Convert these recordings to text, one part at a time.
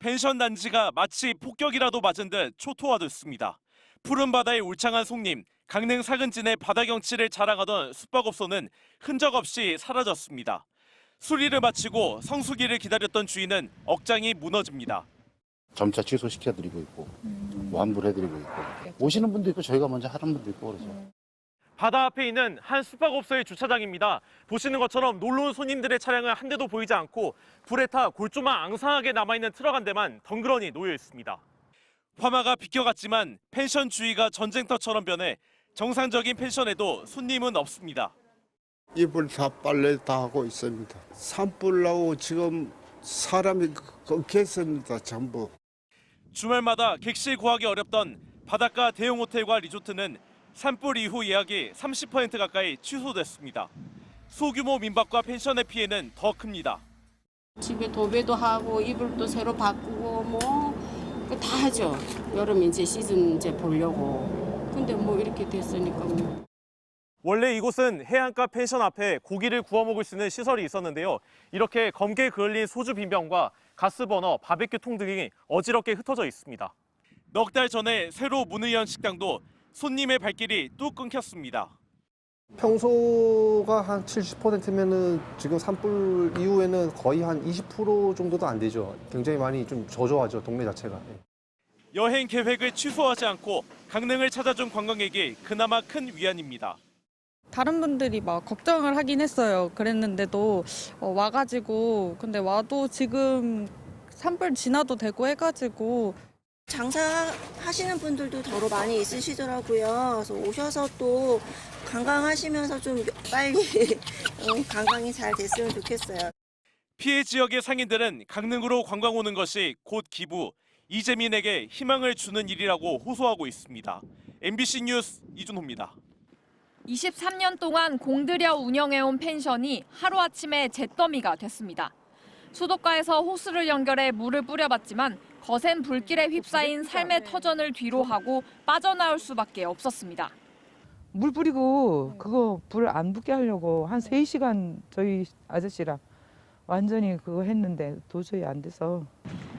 펜션 단지가 마치 폭격이라도 맞은 듯 초토화됐습니다. 푸른 바다의 울창한 송림, 강릉 사근진의 바다 경치를 자랑하던 숙박업소는 흔적 없이 사라졌습니다. 수리를 마치고 성수기를 기다렸던 주인은 억장이 무너집니다. 점차 취소시켜드리고 있고 환불해드리고 있고 오시는 분도 있고 저희가 먼저 하는 분도 있고 그래서. 바다 앞에 있는 한 숙박업소의 주차장입니다. 보시는 것처럼 놀러 온 손님들의 차량은 한 대도 보이지 않고 불에 타 골조만 앙상하게 남아있는 트럭 한 대만 덩그러니 놓여 있습니다. 화마가 비껴갔지만 펜션 주위가 전쟁터처럼 변해 정상적인 펜션에도 손님은 없습니다. 이불 다 빨래 다 하고 있습니다. 산불 나고 지금 사람이 끊겼습니다. 전부. 주말마다 객실 구하기 어렵던 바닷가 대형 호텔과 리조트는 산불 이후 예약이 30% 가까이 취소됐습니다. 소규모 민박과 펜션의 피해는 더 큽니다. 집에 도배도 하고 이불도 새로 바꾸고 뭐 다 하죠. 여름 이제 시즌 이제 보려고. 근데 뭐 이렇게 됐으니까 뭐. 원래 이곳은 해안가 펜션 앞에 고기를 구워 먹을 수 있는 시설이 있었는데요. 이렇게 검게 그을린 소주 빈병과 가스버너, 바베큐 통 등이 어지럽게 흩어져 있습니다. 넉 달 전에 새로 문을 연 식당도 손님의 발길이 뚝 끊겼습니다. 평소가 한 70%면은 지금 산불 이후에는 거의 한 20% 정도도 안 되죠. 굉장히 많이 좀 저조하죠, 동네 자체가. 여행 계획을 취소하지 않고 강릉을 찾아준 관광객이 그나마 큰 위안입니다. 다른 분들이 막 걱정을 하긴 했어요. 그랬는데도 와가지고 근데 와도 지금 산불 지나도 되고 해가지고 장사하시는 분들도 더러 많이 있으시더라고요. 그래서 오셔서 또 관광하시면서 좀 빨리 관광이 잘 됐으면 좋겠어요. 피해 지역의 상인들은 강릉으로 관광 오는 것이 곧 기부, 이재민에게 희망을 주는 일이라고 호소하고 있습니다. MBC 뉴스 이준호입니다. 23년 동안 공들여 운영해온 펜션이 하루아침에 잿더미가 됐습니다. 수도가에서 호스를 연결해 물을 뿌려봤지만 거센 불길에 휩싸인 삶의 터전을 뒤로하고 빠져나올 수밖에 없었습니다. 물 뿌리고 그거 불 안 붙게 하려고 한 3시간 저희 아저씨랑 완전히 그거 했는데 도저히 안 돼서.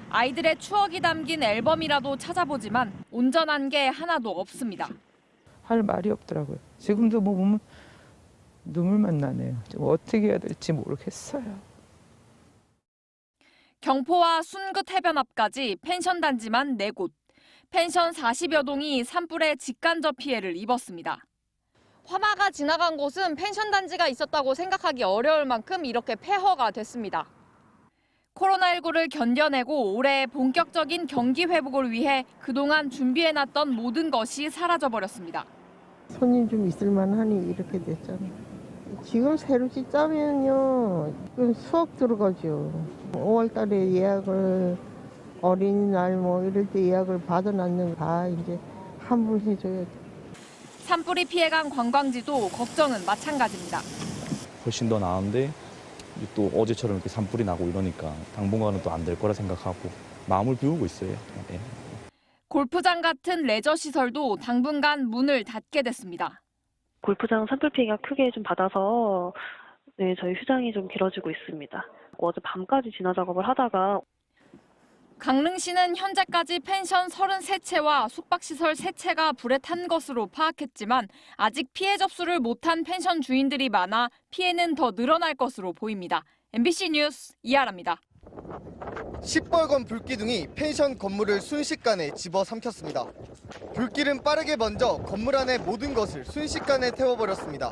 아이들의 추억이 담긴 앨범이라도 찾아보지만 온전한 게 하나도 없습니다. 할 말이 없더라고요. 지금도 뭐 보면 눈물만 나네요. 좀 어떻게 해야 될지 모르겠어요. 경포와 순긋 해변 앞까지 펜션 단지만 4곳. 펜션 40여 동이 산불에 직간접 피해를 입었습니다. 화마가 지나간 곳은 펜션 단지가 있었다고 생각하기 어려울 만큼 이렇게 폐허가 됐습니다. 코로나19를 견뎌내고 올해 본격적인 경기 회복을 위해 그동안 준비해놨던 모든 것이 사라져버렸습니다. 손님 좀 있을 만하니 이렇게 됐잖아. 지금 새로 짓자면요, 수억 들어가죠. 5월 달에 예약을 어린이날 뭐 이럴 때 예약을 받아놨는 다 이제 환불해줘야 돼. 산불이 피해간 관광지도 걱정은 마찬가지입니다. 훨씬 더 나은데 또 어제처럼 이렇게 산불이 나고 이러니까 당분간은 또 안 될 거라 생각하고 마음을 비우고 있어요. 네. 골프장 같은 레저 시설도 당분간 문을 닫게 됐습니다. 골프장 산불 피해가 크게 좀 받아서 저희 휴장이 좀 길어지고 있습니다. 어제 밤까지 진화 작업을 하다가 강릉시는 현재까지 펜션 33채와 숙박시설 3채가 불에 탄 것으로 파악했지만 아직 피해 접수를 못한 펜션 주인들이 많아 피해는 더 늘어날 것으로 보입니다. MBC 뉴스 이하라입니다. 시뻘건 불기둥이 펜션 건물을 순식간에 집어삼켰습니다. 불길은 빠르게 번져 건물 안의 모든 것을 순식간에 태워버렸습니다.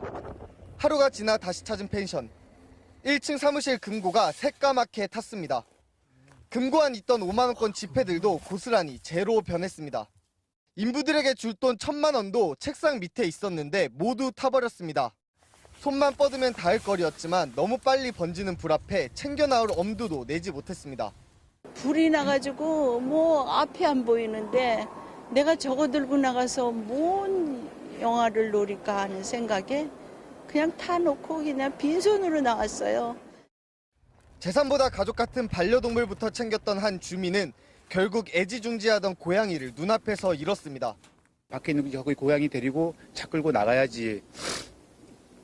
하루가 지나 다시 찾은 펜션. 1층 사무실 금고가 새까맣게 탔습니다. 금고 안 있던 5만 원권 지폐들도 고스란히 제로 변했습니다. 인부들에게 줄 돈 1,000만 원도 책상 밑에 있었는데 모두 타버렸습니다. 손만 뻗으면 닿을 거리였지만 너무 빨리 번지는 불 앞에 챙겨 나올 엄두도 내지 못했습니다. 불이 나가지고 뭐 앞이 안 보이는데 내가 저거 들고 나가서 뭔 영화를 노릴까 하는 생각에 그냥 타놓고 그냥 빈손으로 나왔어요. 재산보다 가족 같은 반려동물부터 챙겼던 한 주민은 결국 애지중지하던 고양이를 눈앞에서 잃었습니다. 밖에 있는 저기 고양이 데리고 차 끌고 나가야지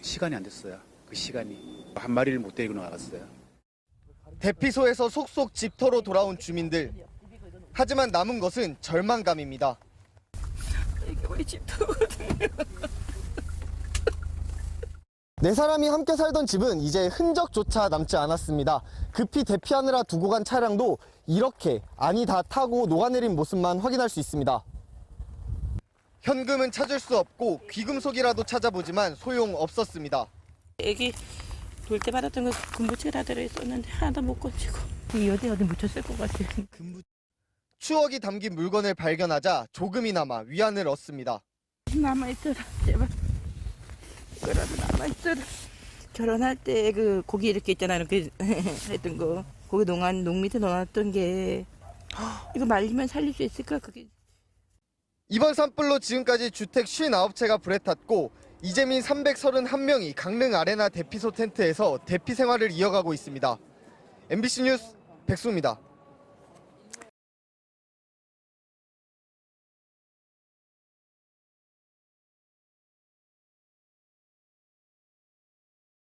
시간이 안 됐어요. 그 시간이 한 마리를 못 데리고 나갔어요. 대피소에서 속속 집터로 돌아온 주민들. 하지만 남은 것은 절망감입니다. 이게 우리 집터거든요. 네 사람이 함께 살던 집은 이제 흔적조차 남지 않았습니다. 급히 대피하느라 두고 간 차량도 이렇게 안이 다 타고 녹아내린 모습만 확인할 수 있습니다. 현금은 찾을 수 없고 귀금속이라도 찾아보지만 소용없었습니다. 애기 돌 때 받았던 거 금부채 다 들어있었는데 하나도 못 건지고 어디 묻혔을 것 같아요. 추억이 담긴 물건을 발견하자 조금이나마 위안을 얻습니다. 남아있어라 제발. 그거라도 남아있어라. 결혼할 때 그 고기 이렇게 있잖아 이렇게 했던 거 고기 농 밑에 넣어놨던 게 이거 말리면 살릴 수 있을까 그게. 이번 산불로 지금까지 주택 59채가 불에 탔고 이재민 331명이 강릉 아레나 대피소 텐트에서 대피 생활을 이어가고 있습니다. MBC 뉴스 백수입니다.